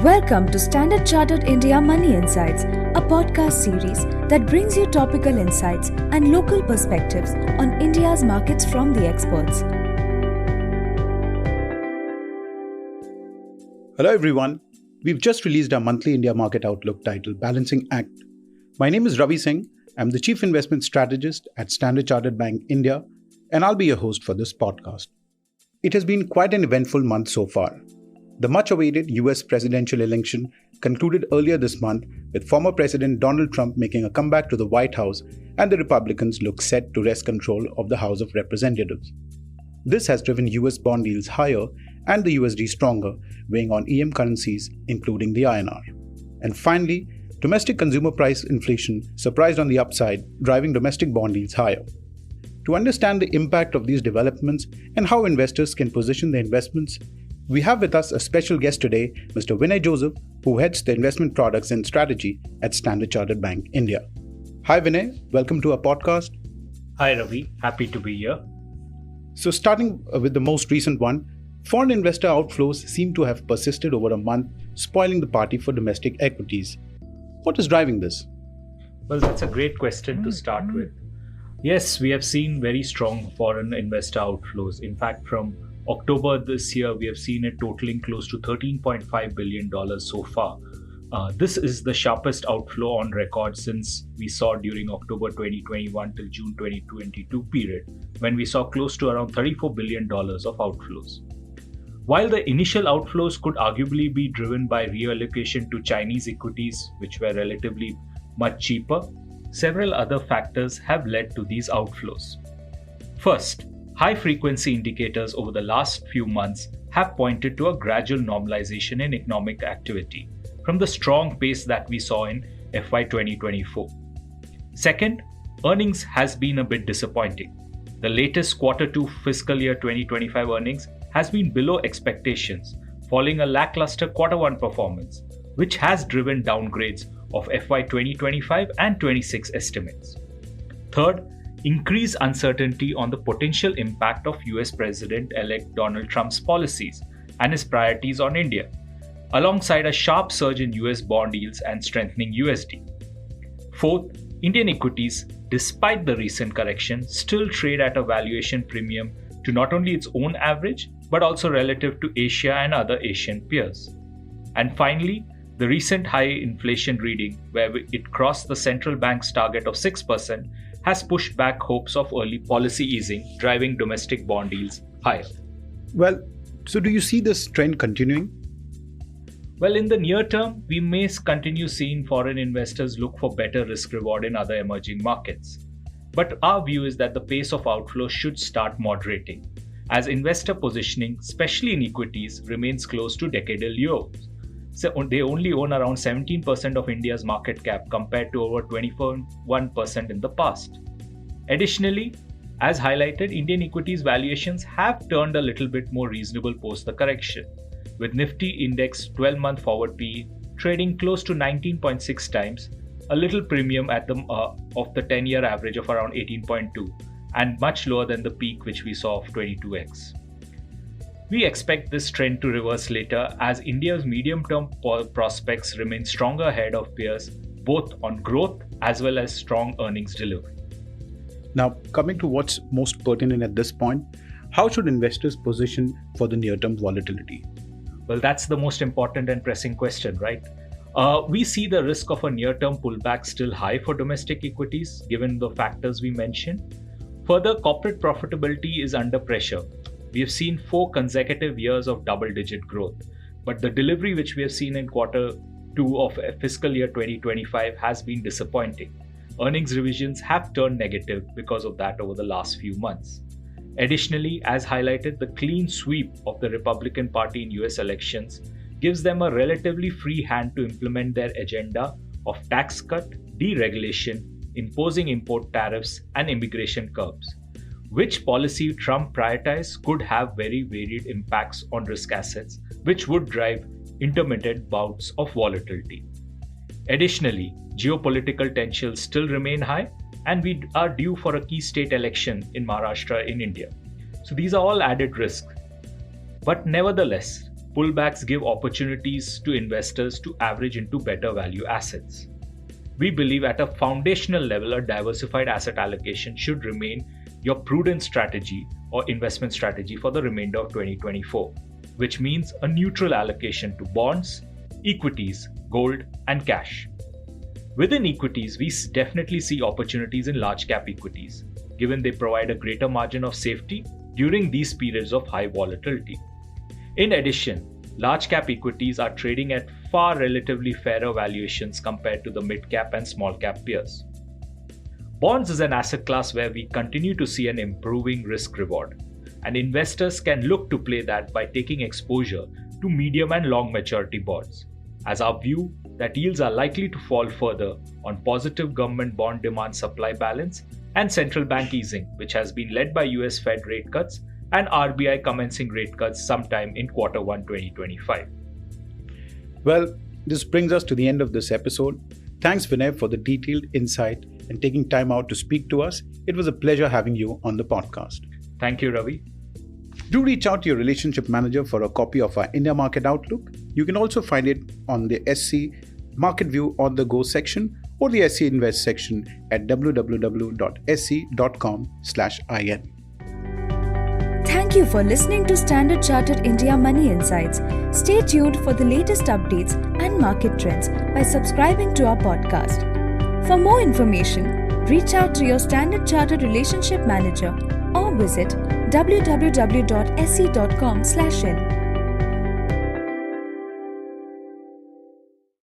Welcome to Standard Chartered India Money Insights, a podcast series that brings you topical insights and local perspectives on India's markets from the experts. Hello everyone. We've just released our monthly India Market Outlook titled Balancing Act. My name is Ravi Singh. I'm the Chief Investment Strategist at Standard Chartered Bank India, and I'll be your host for this podcast. It has been quite an eventful month so far. The much-awaited US presidential election concluded earlier this month with former President Donald Trump making a comeback to the White House, and the Republicans look set to wrest control of the House of Representatives. This has driven US bond yields higher and the USD stronger, weighing on EM currencies, including the INR. And finally, domestic consumer price inflation surprised on the upside, driving domestic bond yields higher. To understand the impact of these developments and how investors can position their investments, we have with us a special guest today, Mr. Vinay Joseph, who heads the investment products and strategy at Standard Chartered Bank India. Hi Vinay, welcome to our podcast. Hi Ravi, happy to be here. So starting with the most recent one, foreign investor outflows seem to have persisted over a month, spoiling the party for domestic equities. What is driving this? Well, that's a great question to start with. Yes, we have seen very strong foreign investor outflows. In fact, from October this year, we have seen it totaling close to $13.5 billion so far. This is the sharpest outflow on record since we saw during October 2021 till June 2022 period, when we saw close to around $34 billion of outflows. While the initial outflows could arguably be driven by reallocation to Chinese equities, which were relatively much cheaper, several other factors have led to these outflows. First, high-frequency indicators over the last few months have pointed to a gradual normalization in economic activity from the strong pace that we saw in FY 2024. Second, earnings has been a bit disappointing. The latest Q2 fiscal year 2025 earnings has been below expectations, following a lackluster Q1 performance, which has driven downgrades of FY 2025 and 26 estimates. Third, increased uncertainty on the potential impact of US President-elect Donald Trump's policies and his priorities on India, alongside a sharp surge in US bond yields and strengthening USD. Fourth, Indian equities, despite the recent correction, still trade at a valuation premium to not only its own average, but also relative to Asia and other Asian peers. And finally, the recent high inflation reading, where it crossed the central bank's target of 6%, has pushed back hopes of early policy easing, driving domestic bond yields higher. Well, so do you see this trend continuing? Well, in the near term, we may continue seeing foreign investors look for better risk-reward in other emerging markets. But our view is that the pace of outflow should start moderating, as investor positioning, especially in equities, remains close to decadal lows. So they only own around 17% of India's market cap compared to over 21% in the past. Additionally, as highlighted, Indian equities valuations have turned a little bit more reasonable post the correction, with Nifty Index 12-month forward PE trading close to 19.6 times, a little premium at the of the 10-year average of around 18.2, and much lower than the peak which we saw of 22x. We expect this trend to reverse later as India's medium-term prospects remain stronger ahead of peers, both on growth as well as strong earnings delivery. Now, coming to what's most pertinent at this point, how should investors position for the near-term volatility? Well, that's the most important and pressing question, right? We see the risk of a near-term pullback still high for domestic equities, given the factors we mentioned. Further, corporate profitability is under pressure. We have seen 4 consecutive years of double-digit growth, but the delivery which we have seen in Q2 of fiscal year 2025 has been disappointing. Earnings revisions have turned negative because of that over the last few months. Additionally, as highlighted, the clean sweep of the Republican Party in US elections gives them a relatively free hand to implement their agenda of tax cut, deregulation, imposing import tariffs, and immigration curbs. Which policy Trump prioritized could have very varied impacts on risk assets, which would drive intermittent bouts of volatility. Additionally, geopolitical tensions still remain high, and we are due for a key state election in Maharashtra in India. So these are all added risks. But nevertheless, pullbacks give opportunities to investors to average into better value assets. We believe at a foundational level, a diversified asset allocation should remain your prudent strategy or investment strategy for the remainder of 2024, which means a neutral allocation to bonds, equities, gold, and cash. Within equities, we definitely see opportunities in large cap equities, given they provide a greater margin of safety during these periods of high volatility. In addition, large cap equities are trading at far relatively fairer valuations compared to the mid cap and small cap peers. Bonds is an asset class where we continue to see an improving risk reward, and investors can look to play that by taking exposure to medium and long maturity bonds, as our view that yields are likely to fall further on positive government bond demand supply balance and central bank easing, which has been led by US Fed rate cuts and RBI commencing rate cuts sometime in Q1 2025. Well, this brings us to the end of this episode. Thanks, Vinay, for the detailed insight and taking time out to speak to us. It was a pleasure having you on the podcast. Thank you, Ravi. Do reach out to your relationship manager for a copy of our India Market Outlook. You can also find it on the SC Market View on the Go section or the SC Invest section at www.sc.com/in. Thank you for listening to Standard Chartered India Money Insights. Stay tuned for the latest updates and market trends by subscribing to our podcast. For more information, reach out to your Standard Chartered Relationship Manager or visit www.sc.com/in.